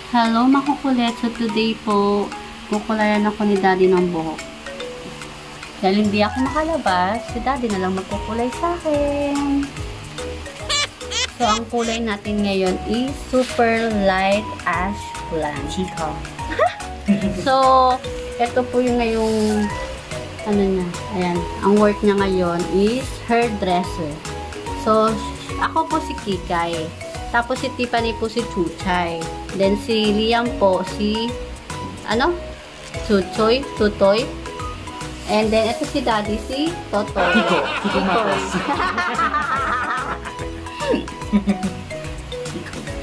Hello mga kukulit. So today po, kukulayan ako ni Daddy ng buhok. Dahil hindi ako makalabas, si Daddy na lang magkukulay sa akin. So ang kulay natin ngayon is super light ash blonde. Chika. So, ito po yung ngayong ano niya. Ayan, ang work niya ngayon is hairdresser. So, ako po si Kikay. Tapos si Tiffany po si Chuchay. Then si Liam po si ano? Tutoy. And then ito si Daddy si Totoy. Kiko Matos.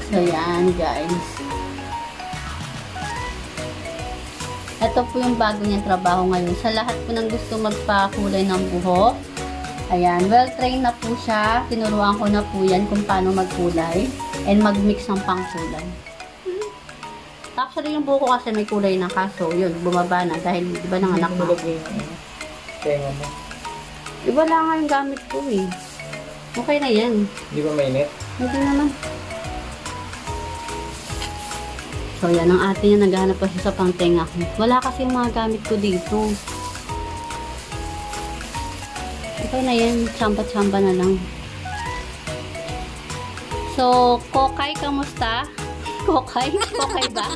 So yan guys. Ito po yung bago niyang trabaho ngayon. Sa lahat po ng gusto magpakulay ng buhok. Ayan, well-trained na po siya. Tinuruan ko na po yan kung paano magkulay and mag-mix ng pangkulay. Actually, yung buko kasi may kulay na kaso, yun, bumaba na dahil, di ba, nanganak na ako. Tenga mo. Iba lang nga yung gamit ko eh. Okay na yan. Hindi ba mainit? Hindi naman. So, yan, ang ate niya naghahanap pa siya sa pangtenga ko. Wala kasi yung mga gamit ko dito. Okay na yan. Tsamba-tsamba na lang. So, Kokay, kamusta? Kokay? Kokay ba?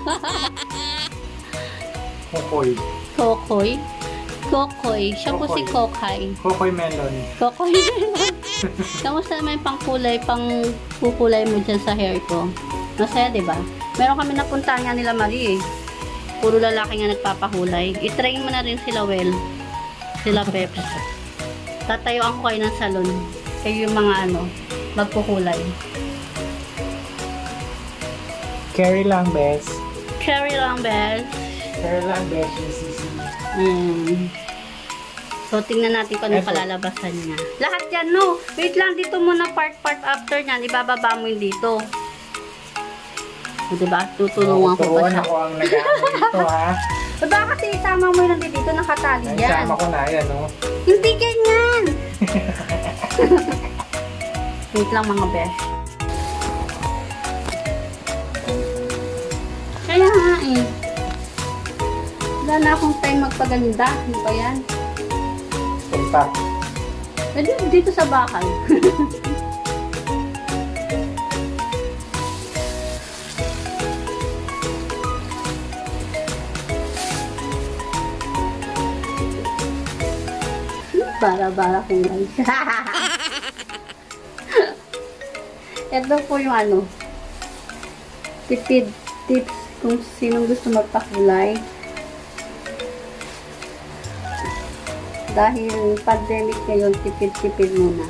Kokoy. Kokoy? Kokoy. Siya po si Kokay. Kokoy melon. Kokoy. Kamusta naman yung pangkulay, pangkukulay mo dyan sa hair ko? Masaya, diba? Meron kami napuntahan nga nila Marie eh. Puro lalaki nga nagpapakulay. I-train mo na rin sila sila Peps. Tatayuan ko kayo ng salon. Kayo yung mga magkukulay. Carry lang, bes. Carry lang, bes. Carry lang, bes. UCC. So, tingnan natin kung ano palalabasan niya. Lahat yan, no? Wait lang, dito muna part after niyan. Ibababa mo yung dito. O, diba? Tutulungan ko pa siya. Ako ang nag-ano dito, ha? Diba kasi isama mo yung dito, nakatali yan. Isama ko na yan, no? Hindi ganyan! Wait lang, mga besh. Kaya nga eh. Wala na akong time magpaganda. Ano ba yan? Punta. Pwede dito sa bahay. Bara-bara kulay. Ito po yung tipid tips kung sinong gusto magpakulay. Dahil pandemic ngayon, tipid-tipid muna.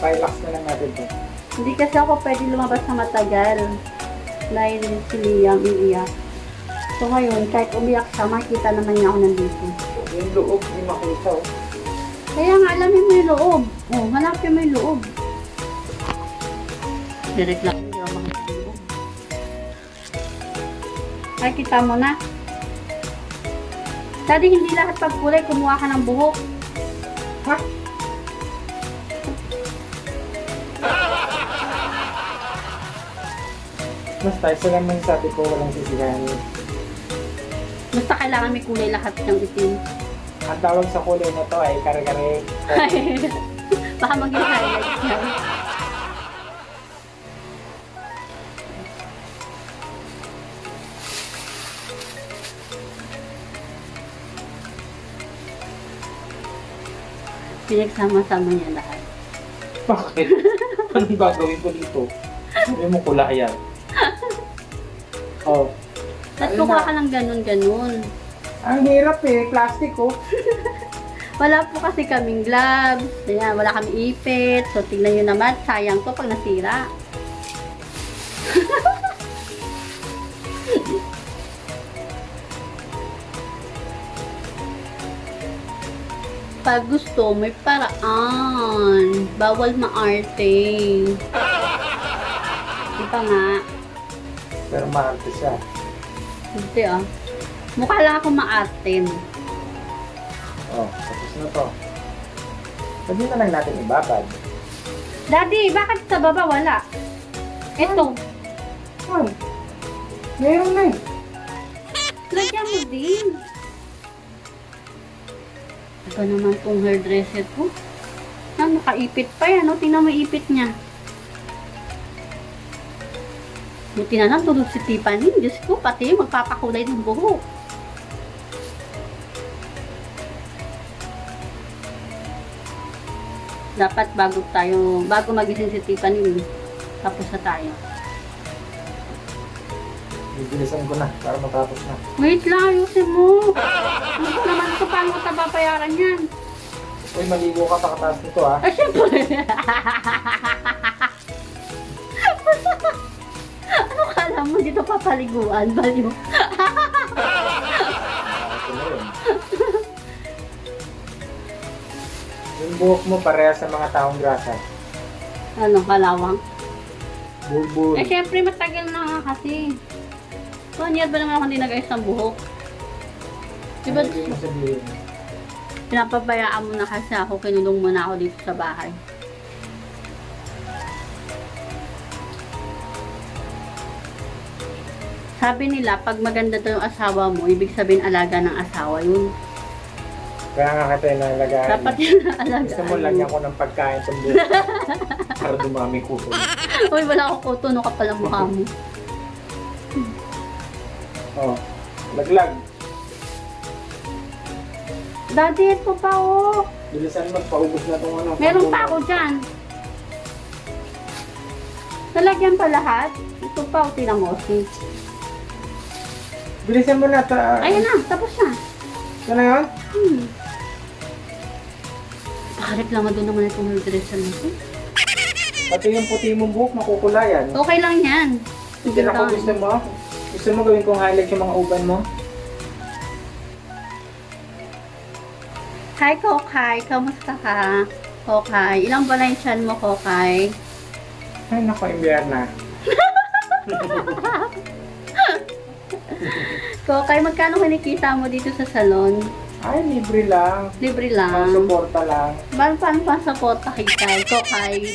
Pilax na lang natin ito. Hindi kasi ako pwede lumabas na matagal. Dahil si Liam iiyak. So ngayon, kahit umiyak siya, makikita naman niya ako nandito. Yung loob, hindi makita, oh. Kaya nga, alamin mo yung loob. Oh, hanapin mo yung loob. Direct lang. Hindi ako makita yung loob. Ay, kita mo na. Daddy, hindi lahat pagkulay, kumuha ka ng buhok. Ha? Basta, isa lang man sabi ko, walang sisigahan. Basta kailangan may kulay lahat ng itim. Ang tawag sa kulay na to ay kare-kare. Baka maging highlights yan. Pinagsama-sama niya lahat. Bakit? Anong gagawin ko dito? Sabi mo kulayan. Oh. At kuha ka lang ganun-ganun. Ang hirap eh, plastic oh. Wala po kasi kaming gloves. Ayan, wala kami ipit. So, tingnan nyo naman, sayang to pag nasira. Pag gusto, may paraan. Bawal maarte. Di pa nga. Pero maarte siya. Hindi ah. Mukha lang ako maarte. Oh, tapos na to. Pwede na lang natin ibabad. Daddy, bakit sa baba wala? Ito. Ay, meron na eh. Lagyan mo din. Ito naman tong hairdresser ko. Nakaipit pa yan. Tingnan mo ipit niya. Buti na lang tulog si Tiffany. Diyos ko, pati magpapakulay ng buhok. Dapat bago magising si Tiffany, tapos na tayo. Bibilisan ko na para matapos na. Wait lang, ayusin mo. Ano ko naman ito, paano ko tababayaran yan? Uy, maligo ka pakataas nito ah. Ay, syempre. Ano kala mo dito papaliguan? Baliw. Ito na yun. Yung buhok mo pareha sa mga taong grasa. Ano, kalawang? Bulbul. Eh, syempre, matagal na nga kasi. 1 year ba naman ako hindi nag-ayos ng buhok? Diba, Ano yung sabihin? pinapabayaan mo na kasi ako, kinulong mo na ako dito sa bahay. Sabi nila, pag maganda daw yung asawa mo, ibig sabihin alaga ng asawa yun. Kaya nga kita yung nalagaan. Dapat yun na alagaan. Gusto mo lagyan ko ng pagkain itong buhok. Para dumami ko. Uy, wala akong kuto, no ka pala mukha mo. Oh, laglag. Daddy, ito pa oh. Bilisan magpaubos na itong ano. Meron pa ako dyan. Nalagyan pa lahat. Ito pa, oh, tingnan mo. Bilisan mo na. Ayun na, tapos na. Ito na yun? Pakarip lang doon naman itong hairdresser natin. Pati yung puti mong buhok, makukulayan. Okay lang yan. Hindi na ako gusto mo. Gusto mo gawin kong highlight yung mga uban mo? Hi, Kokay. Kamusta ka? Kokay. Ilang buwan na yung tiyan mo, Kokay? Ay, naku, imbyer na. Kokay, magkano kinikita mo dito sa salon? Ay, libre lang. Libre lang. Pang-suporta lang. Paano pa-support kita, Kokay?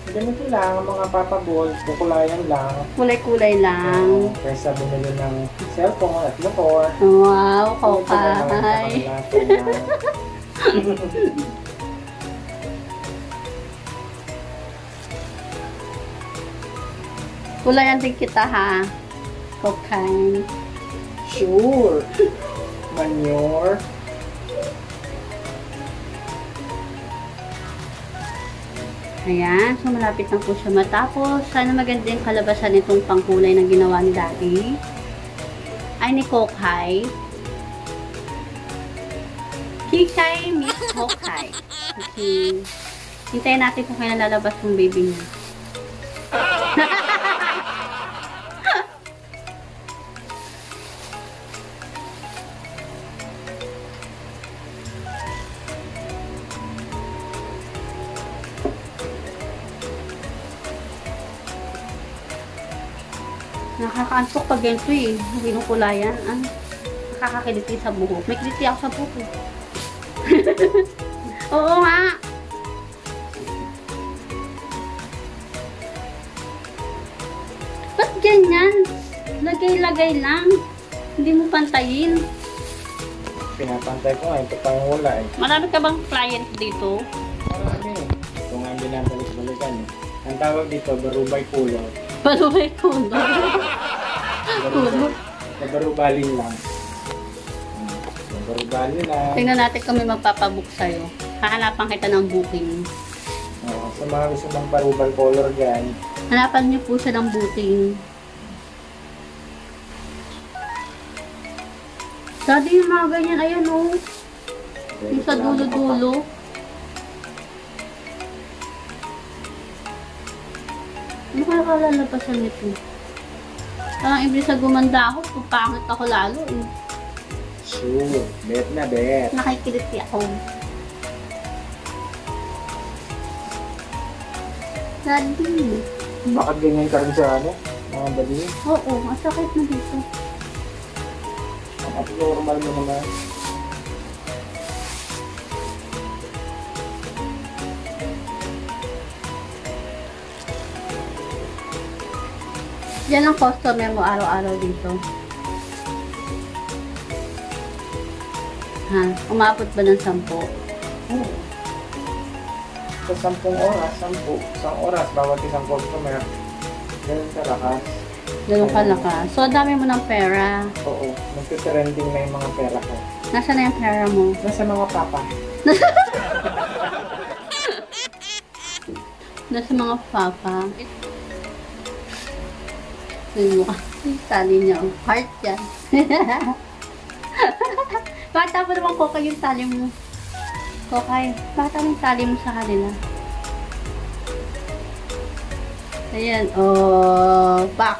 Ganito lang, ang mga papabols, kukulayan lang. Kulay-kulay lang. Kaysa bumili ng cellphone at motor. Wow, Ito na naman Kokay. sa kanila. Kulayan din kita, ha? Kokay. Sure. Manure. Ayan, so malapit na po siya matapos. Sana maganda yung kalabasan nitong pangkulay na ginawa ni Daddy. Ay, ni Kokay. Kikay Miss Kokay. Okay. Hintayin natin kung kailan lalabas yung baby niya. Nakakaantok pag ganito eh. Binukulayan. Nakakakiliti sa buhok. May kiliti ako sa buhok eh. Oo nga. Ba't ganyan? Lagay-lagay lang. Hindi mo pantayin. Pinapantay ko nga, ito pa yung wala eh. Marami ka bang client dito? Marami eh. Ito nga ang binabalik-balikan eh. Ang tawag dito, barubay kulot. Balubay kundo. Barubalin lang. Barubalin lang. Tingnan natin kung may magpapabook sa'yo. Hahanapan kita ng booking. Sa mga gusto ng barubal color dyan, Hanapan niyo po siya ng booking. Daddy, yung mga ganyan, ayan o. Yung sa dulo-dulo. Ano kaya kalalabasan nito? Parang ibig sa gumanda ako, pupangit ako lalo eh. sure, bet na bet. Nakikiliti ako. Daddy. Bakit ganyan ka rin sa ano? Mga bali? Oo, masakit na dito. Ang abnormal mo naman. Yan ang customer mo araw-araw dito. Ha? Umabot ba ng 10? Oo. Sa 10 oras, 10. Isang oras, bawat isang customer. Ganun kalakas. Ganun kalakas. So, ang dami mo ng pera. Oo. Nagtitrending na yung mga pera ko. Nasaan na yung pera mo? Nasa mga papa. Nasa mga papa. Yung mukha. Tali niya. Heart yan. Bata mo naman, Kokay, yung tali mo. Kokay, bata mo yung tali mo sa kanila. Ayan. Oh, back.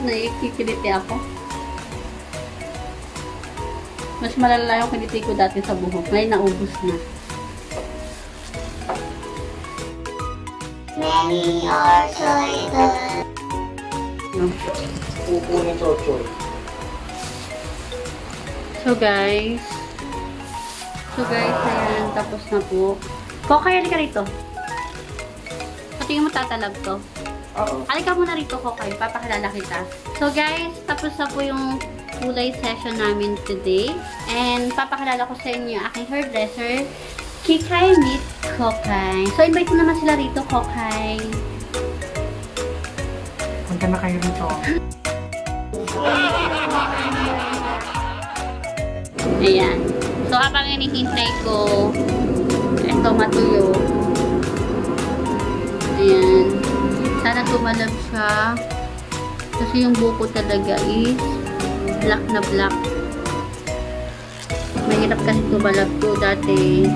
Nakikiliti ako. Mas malala yung kiliti ko dati sa buhok. Ngayon naubos na. Many years later. Upo ni Chochoy. So guys, ayan, tapos na po. Kokay, halika rito. Pati mo tatalab to. Oo. Halika muna rito, Kokay. Papakilala kita. So guys, tapos na po yung kulay session namin today. And papakilala ko sa inyo yung aking hairdresser, Kikay meet Kokay. So invite mo naman sila rito, Kokay. Punta na kayo rito. Ayan. So habang hinihintay ko, ito matuyo. Ayan. Sana tumalab siya. Kasi yung buko talaga is black na black. Mahirap kasi tumalab to. Dati,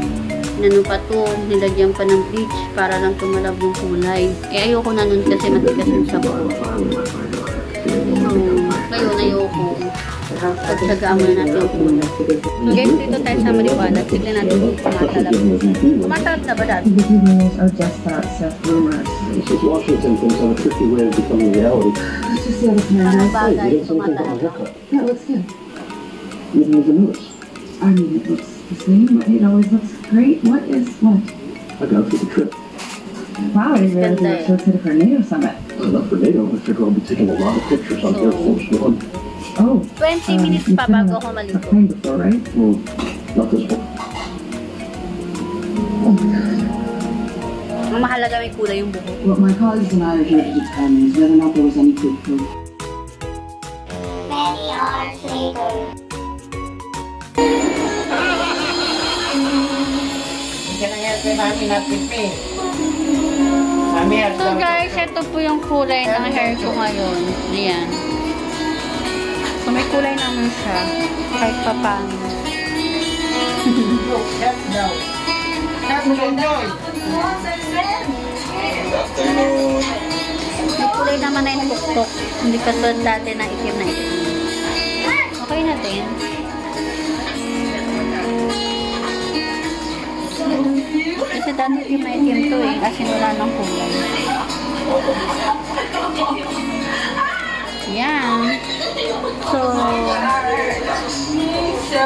inano pa to, nilagyan pa ng bleach para lang tumalab yung kulay. Eh, ayoko na nun kasi matigas yung sa buko. So, ngayon ayoko. Pagsagaan muna natin yung kulay. So guys, dito tayo sa maliwanag. Tignan natin kung tumatalab. Tumatalab na ba dati? The rumors are just that, Seth, rumors. Mrs. Washington thinks I'm a tricky way of becoming reality. Let's just see how this man Ano has. bagay You did something about my tumatalab? haircut. That looks good. Even with the noose. I mean, it looks the same. It always looks great. What is what? I got through the trip. Wow, I didn't realize you were Ganda. so excited for a NATO summit. Not for NATO. I figure I'll be taking a lot of pictures on Air Force One. Oh. 20 minutes you've pa been bago on ako a maligo. plane before, right? Well, not this one. Oh my God. Ang mahalaga may kulay yung buhok. What my colleagues and I are here to determine is whether or not there was any good proof. Many years later. Hindi na yan kay Mami natin eh. Mami, So guys, ito po yung kulay ng hair ko ngayon. Ayan. So may kulay naman siya. Kahit pa paano. Help daw. Help mo enjoy. May kulay naman na yung tuktok. Hindi katulad dati na itim na itim. Okay na din. Kasi dati itim na itim to eh. Kasi wala ng kulay. Yan. So,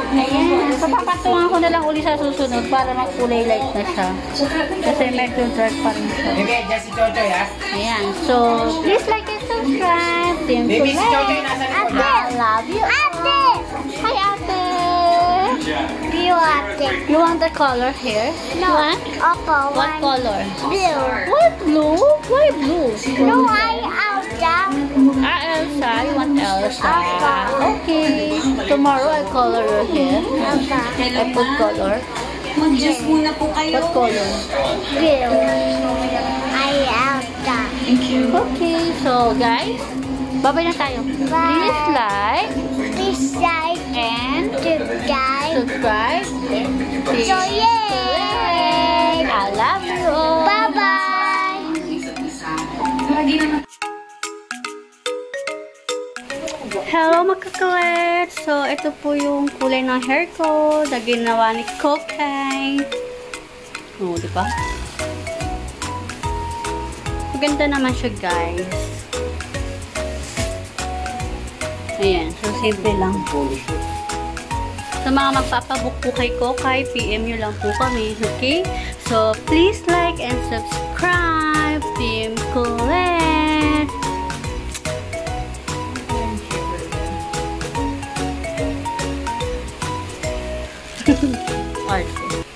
ayan. So, papatungan ko na lang uli sa susunod para magkulay light na siya. Kasi medyo dark pa rin siya. Baby, dyan si Chochoy ha. Ayan. So, please like and subscribe. Team Baby, si Chochoy Kulay. nasa likod Ate, ha. I love you. Ate! Hi, Ate! You are the You want the color here? no. What? Oppo What one color? blue. What blue? Why blue? No, I out down. Elsa. You want Elsa? Elsa. Okay. Tomorrow I color your hair. I put color. Mag-juice muna po kayo. What color? Blue. I out down. Okay. So, guys, bye-bye na tayo. Please like Please like and subscribe. subscribe. So yay! I love you all. Bye-bye. Hello mga kakawet! So, ito po yung kulay ng hair ko na ginawa ni Kokay. Oh, di ba? Maganda naman siya, guys. Ayan. So, simple lang. Sa mga magpapabook po kay Kokay, PM nyo lang po kami, okay? So, please like and subscribe, Team Colette! Arte.